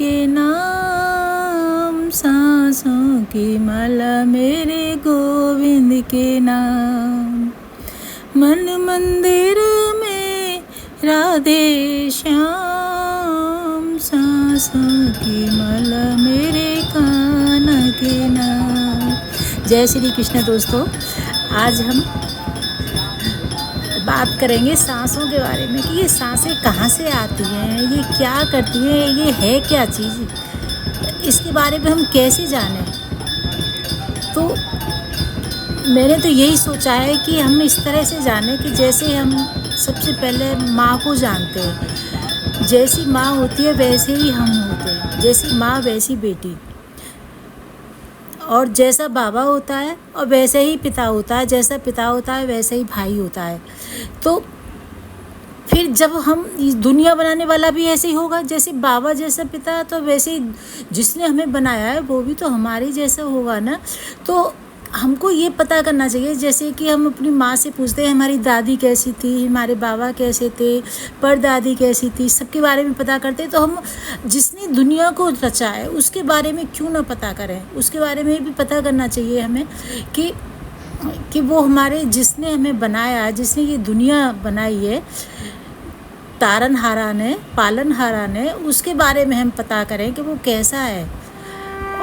के नाम, सांसों की माला मेरे गोविंद के नाम। मन मंदिर में राधे श्याम, सांसों की माला मेरे कान्हा के नाम। जय श्री कृष्ण। दोस्तों, आज हम बात करेंगे सांसों के बारे में कि ये सांसें कहाँ से आती हैं, ये क्या करती हैं, ये है क्या चीज़, इसके बारे में हम कैसे जानें। तो मैंने तो यही सोचा है कि हम इस तरह से जानें कि जैसे हम सबसे पहले माँ को जानते हैं, जैसी माँ होती है वैसे ही हम होते हैं, जैसी माँ वैसी बेटी, और जैसा बाबा होता है और वैसे ही पिता होता है, जैसा पिता होता है वैसे ही भाई होता है। तो फिर जब हम दुनिया बनाने वाला भी ऐसे ही होगा, जैसे बाबा जैसा पिता है तो वैसे ही जिसने हमें बनाया है वो भी तो हमारे जैसा होगा ना। तो हमको ये पता करना चाहिए, जैसे कि हम अपनी माँ से पूछते हैं हमारी दादी कैसी थी, हमारे बाबा कैसे थे, परदादी कैसी थी, सबके बारे में पता करते हैं। तो हम जिसने दुनिया को रचा है उसके बारे में क्यों ना पता करें, उसके बारे में भी पता करना चाहिए हमें कि वो हमारे जिसने हमें बनाया, जिसने ये दुनिया बनाई है, तारनहारा ने, पालनहारा ने, उसके बारे में हम पता करें कि वो कैसा है।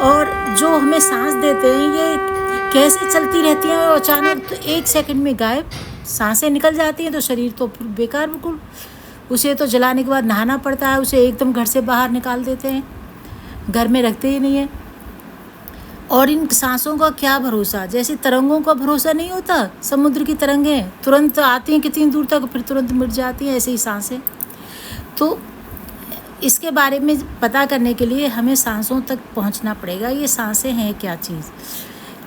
और जो हमें सांस देते हैं ये कैसे चलती रहती हैं, और अचानक तो 1 सेकंड में गायब, सांसें निकल जाती हैं तो शरीर तो बेकार बिल्कुल। उसे तो जलाने के बाद नहाना पड़ता है, उसे एकदम घर से बाहर निकाल देते हैं, घर में रखते ही नहीं है। और इन सांसों का क्या भरोसा, जैसे तरंगों का भरोसा नहीं होता, समुद्र की तरंगें तुरंत आती हैं कितनी दूर तक, फिर तुरंत मिट जाती हैं, ऐसे ही सांसें। तो इसके बारे में पता करने के लिए हमें सांसों तक पहुंचना पड़ेगा, ये सांसें हैं क्या चीज़।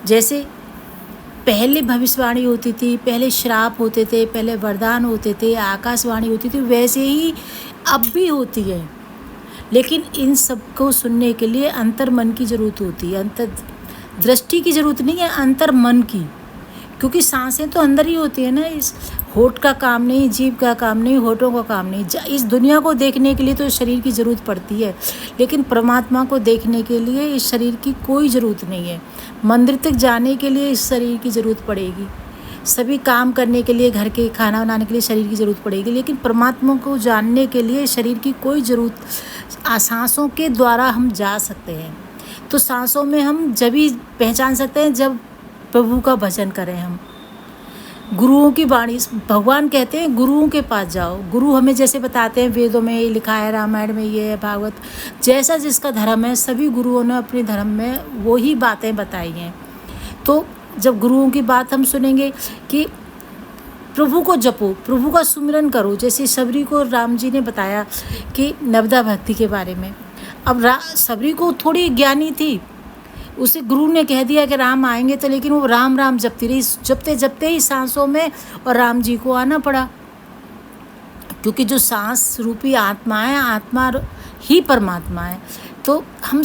जैसे पहले भविष्यवाणी होती थी, पहले श्राप होते थे, पहले वरदान होते थे, आकाशवाणी होती थी, वैसे ही अब भी होती है। लेकिन इन सब को सुनने के लिए अंतर मन की ज़रूरत होती है, अंतर दृष्टि की ज़रूरत नहीं है, अंतर मन की। क्योंकि सांसें तो अंदर ही होती है ना, इस होठ का काम नहीं, जीभ का काम नहीं, होठों का काम नहीं। इस दुनिया को देखने के लिए तो शरीर की ज़रूरत पड़ती है, लेकिन परमात्मा को देखने के लिए इस शरीर की कोई ज़रूरत नहीं है। मंदिर तक जाने के लिए इस शरीर की ज़रूरत पड़ेगी, सभी काम करने के लिए, घर के खाना बनाने के लिए शरीर की ज़रूरत पड़ेगी, लेकिन परमात्मा को जानने के लिए शरीर की कोई ज़रूरत, सांसों के द्वारा हम जा सकते हैं। तो सांसों में हम जब ही पहचान सकते हैं जब प्रभु का भजन करें हम। गुरुओं की वाणी, भगवान कहते हैं गुरुओं के पास जाओ। गुरु हमें जैसे बताते हैं, वेदों में ये लिखा है, रामायण में ये है, भागवत, जैसा जिसका धर्म है, सभी गुरुओं ने अपने धर्म में वही बातें बताई हैं। तो जब गुरुओं की बात हम सुनेंगे कि प्रभु को जपो, प्रभु का सुमिरन करो, जैसे सबरी को राम जी ने बताया कि नवदा भक्ति के बारे में। अब सबरी को थोड़ी ज्ञानी थी, उसे गुरु ने कह दिया कि राम आएंगे, तो लेकिन वो राम राम जपती रही, जपते जपते ही सांसों में और राम जी को आना पड़ा। क्योंकि जो सांस रूपी आत्मा है, आत्मा ही परमात्मा है। तो हम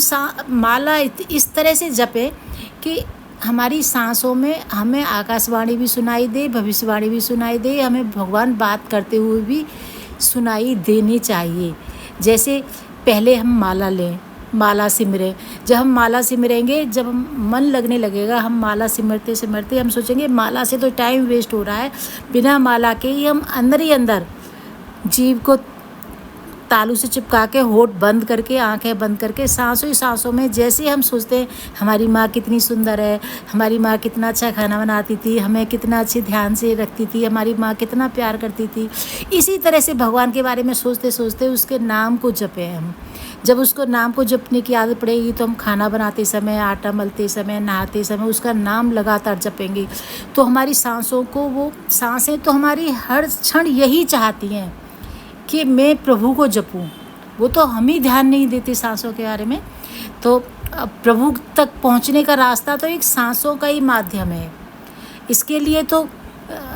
माला इस तरह से जपे कि हमारी सांसों में हमें आकाशवाणी भी सुनाई दे, भविष्यवाणी भी सुनाई दे, हमें भगवान बात करते हुए भी सुनाई देनी चाहिए। जैसे पहले हम माला लें, माला सिमरें। जब हम माला सिमरेंगे, जब हम मन लगने लगेगा, हम माला सिमरते सिमरते हम सोचेंगे माला से तो टाइम वेस्ट हो रहा है, बिना माला के ही हम अंदर ही अंदर जीभ को तालू से चिपका के, होठ बंद करके, आंखें बंद करके, सांसों ही सांसों में जैसे हम सोचते हैं हमारी माँ कितनी सुंदर है, हमारी माँ कितना अच्छा खाना बनाती थी, हमें कितना अच्छे ध्यान से रखती थी, हमारी माँ कितना प्यार करती थी, इसी तरह से भगवान के बारे में सोचते सोचते उसके नाम को जपें हम। जब उसको नाम को जपने की आदत पड़ेगी तो हम खाना बनाते समय, आटा मलते समय, नहाते समय उसका नाम लगातार जपेंगे। तो हमारी सांसों को, वो सांसें तो हमारी हर क्षण यही चाहती हैं कि मैं प्रभु को जपूं। वो तो हम ही ध्यान नहीं देते सांसों के बारे में। तो प्रभु तक पहुंचने का रास्ता तो एक सांसों का ही माध्यम है। इसके लिए तो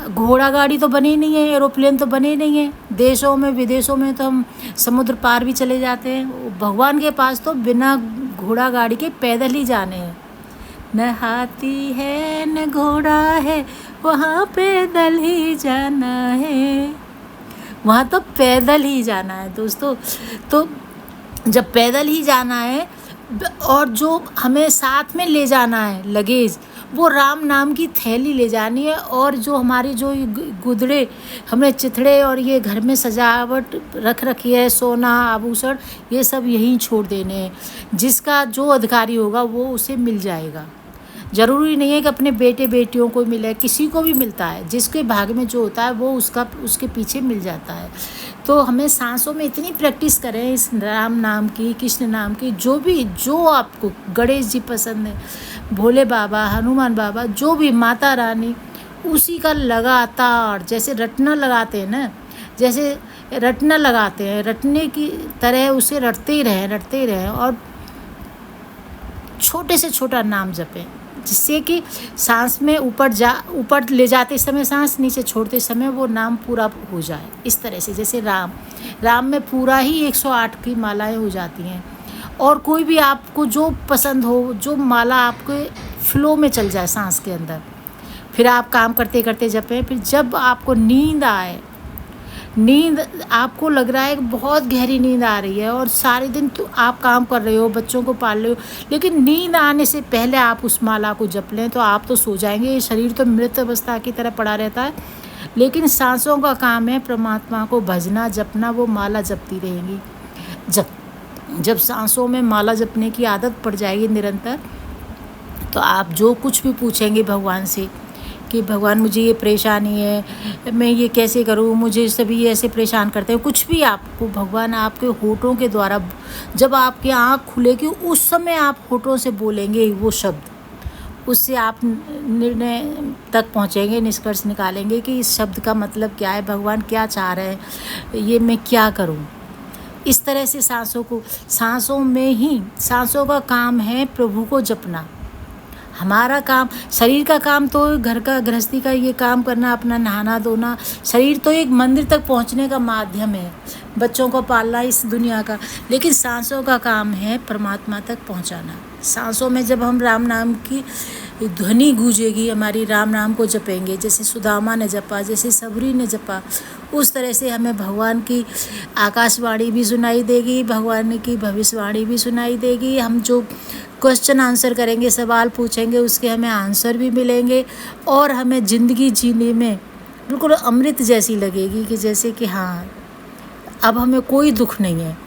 घोड़ा गाड़ी तो बनी नहीं है, एरोप्लेन तो बने नहीं है। देशों में विदेशों में तो हम समुद्र पार भी चले जाते हैं। भगवान के पास तो बिना घोड़ा गाड़ी के पैदल ही जाने हैं। न हाथी है न घोड़ा है, वहाँ पैदल ही जाना है, वहाँ तो पैदल ही जाना है दोस्तों। तो जब पैदल ही जाना है और जो हमें साथ में ले जाना है लगेज, वो राम नाम की थैली ले जानी है। और जो हमारी जो ये गुदड़े हमने चिथड़े और ये घर में सजावट रख रखी है, सोना आभूषण, ये सब यहीं छोड़ देने हैं। जिसका जो अधिकारी होगा वो उसे मिल जाएगा। ज़रूरी नहीं है कि अपने बेटे बेटियों को मिले, किसी को भी मिलता है। जिसके भाग में जो होता है वो उसके पीछे मिल जाता है। तो हमें सांसों में इतनी प्रैक्टिस करें इस राम नाम की, कृष्ण नाम की, जो आपको, गणेश जी पसंद है, भोले बाबा, हनुमान बाबा, जो भी, माता रानी, उसी का लगातार, जैसे रटना लगाते हैं ना, जैसे रटना लगाते हैं, रटने की तरह उसे रटते ही रहें और छोटे से छोटा नाम जपें, जिससे कि सांस में ऊपर ले जाते समय सांस, नीचे छोड़ते समय वो नाम पूरा हो जाए। इस तरह से जैसे राम में पूरा ही 108 की मालाएं हो जाती हैं। और कोई भी आपको जो पसंद हो, जो माला आपके फ्लो में चल जाए सांस के अंदर, फिर आप काम करते करते जपें। फिर जब आपको नींद आए, नींद आपको लग रहा है कि बहुत गहरी नींद आ रही है और सारे दिन तो आप काम कर रहे हो, बच्चों को पाल रहे हो, लेकिन नींद आने से पहले आप उस माला को जप लें तो आप तो सो जाएंगे। ये शरीर तो मृत अवस्था की तरह पड़ा रहता है, लेकिन सांसों का काम है परमात्मा को भजना, जपना। वो माला जपती रहेंगी। जब सांसों में माला जपने की आदत पड़ जाएगी निरंतर, तो आप जो कुछ भी पूछेंगे भगवान से कि भगवान मुझे ये परेशानी है, मैं ये कैसे करूँ, मुझे सभी ऐसे परेशान करते हैं, कुछ भी आपको भगवान आपके होठों के द्वारा, जब आपकी आँख खुलेगी उस समय आप होठों से बोलेंगे वो शब्द, उससे आप निर्णय तक पहुँचेंगे, निष्कर्ष निकालेंगे कि इस शब्द का मतलब क्या है, भगवान क्या चाह रहे हैं, ये मैं क्या करूँ। इस तरह से सांसों में ही, सांसों का काम है प्रभु को जपना। हमारा काम, शरीर का काम तो घर का, गृहस्थी का ये काम करना, अपना नहाना धोना, शरीर तो एक मंदिर तक पहुंचने का माध्यम है, बच्चों को पालना इस दुनिया का, लेकिन सांसों का काम है परमात्मा तक पहुंचाना। सांसों में जब हम राम नाम की ध्वनि गूंजेगी, हमारी राम नाम को जपेंगे, जैसे सुदामा ने जपा, जैसे सबरी ने जपा, उस तरह से हमें भगवान की आकाशवाणी भी सुनाई देगी, भगवान की भविष्यवाणी भी सुनाई देगी। हम जो क्वेश्चन आंसर करेंगे, सवाल पूछेंगे, उसके हमें आंसर भी मिलेंगे और हमें ज़िंदगी जीने में बिल्कुल अमृत जैसी लगेगी कि जैसे कि हाँ, अब हमें कोई दुख नहीं है,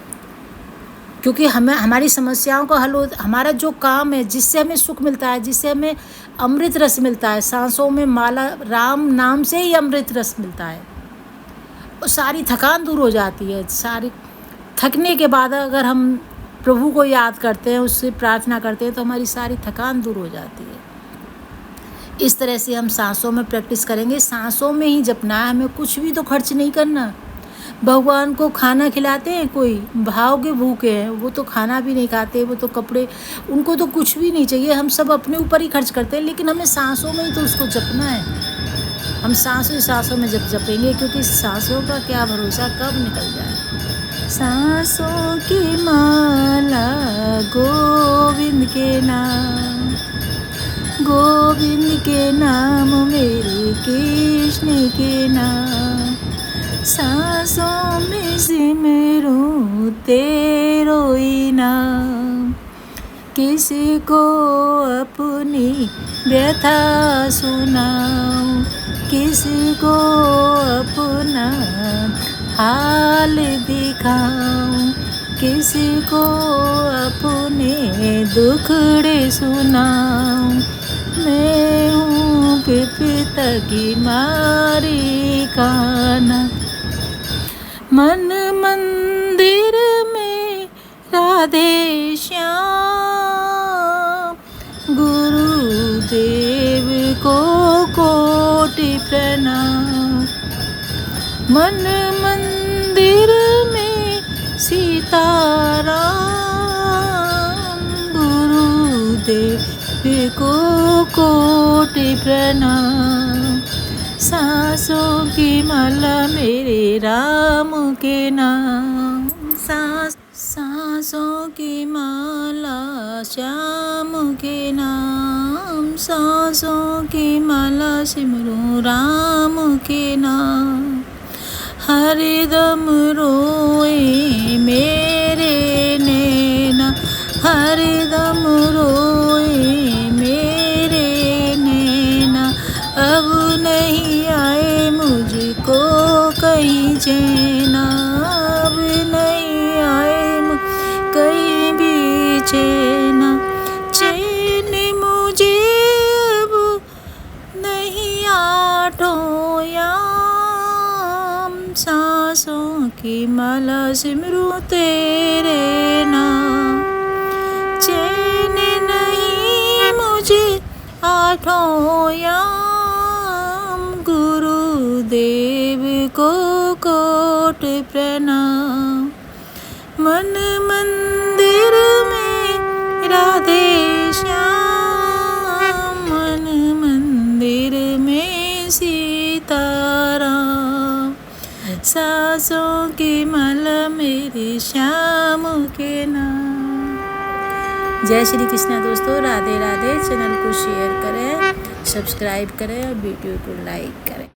क्योंकि हमें हमारी समस्याओं का हल हमारा जो काम है, जिससे हमें सुख मिलता है, जिससे हमें अमृत रस मिलता है, सांसों में माला राम नाम से ही अमृत रस मिलता है। और सारी थकान दूर हो जाती है। सारी थकने के बाद अगर हम प्रभु को याद करते हैं, उससे प्रार्थना करते हैं, तो हमारी सारी थकान दूर हो जाती है। इस तरह से हम सांसों में प्रैक्टिस करेंगे, सांसों में ही जपना है, हमें कुछ भी तो खर्च नहीं करना। भगवान को खाना खिलाते हैं, कोई भाव के भूखे हैं, वो तो खाना भी नहीं खाते, वो तो कपड़े, उनको तो कुछ भी नहीं चाहिए, हम सब अपने ऊपर ही खर्च करते हैं, लेकिन हमें सांसों में ही तो उसको जपना है। हम सांसों में जपेंगे, क्योंकि सांसों का क्या भरोसा कब निकल जाए। सांसों की माला गोविंद के नाम, गोविंद के नाम मेरे कृष्ण के नाम, सांसों में सिमरूं तेरो ही नाम, किसी को अपनी व्यथा सुनाऊं, किसी को अपना हाल दिखाऊं, किसी को अपने दुखड़े सुनाऊं। मैं हूँ पिपता की मारी काना, मन मंदिर में राधे श्याम, गुरुदेव को कोटि प्रणाम। मन मंदिर में सीताराम, गुरुदेव को कोटि प्रणाम। सांसों की माला मेरे राम के नाम, सांसों की माला श्याम के नाम, सांसों की माला सिमरूं राम के नाम। हरदम रोए मेरे ने हरदम रोए मेरे नैना, अब नहीं आए मुझको कहीं चैना, अब नहीं आए कहीं भी चैना, चैन मुझे अब नहीं आठों याम, सांसों की माला सिमरूं तेरे नाम, चैन नहीं मुझे आठों याम, गुरुदेव को कोट प्रणाम, मन मंदिर में राधे श्याम, मन मंदिर में सीताराम, सांसों की माला मेरे श्याम के नाम। जय श्री कृष्णा दोस्तों, राधे राधे। चैनल को शेयर करें, सब्सक्राइब करें और वीडियो को लाइक करें।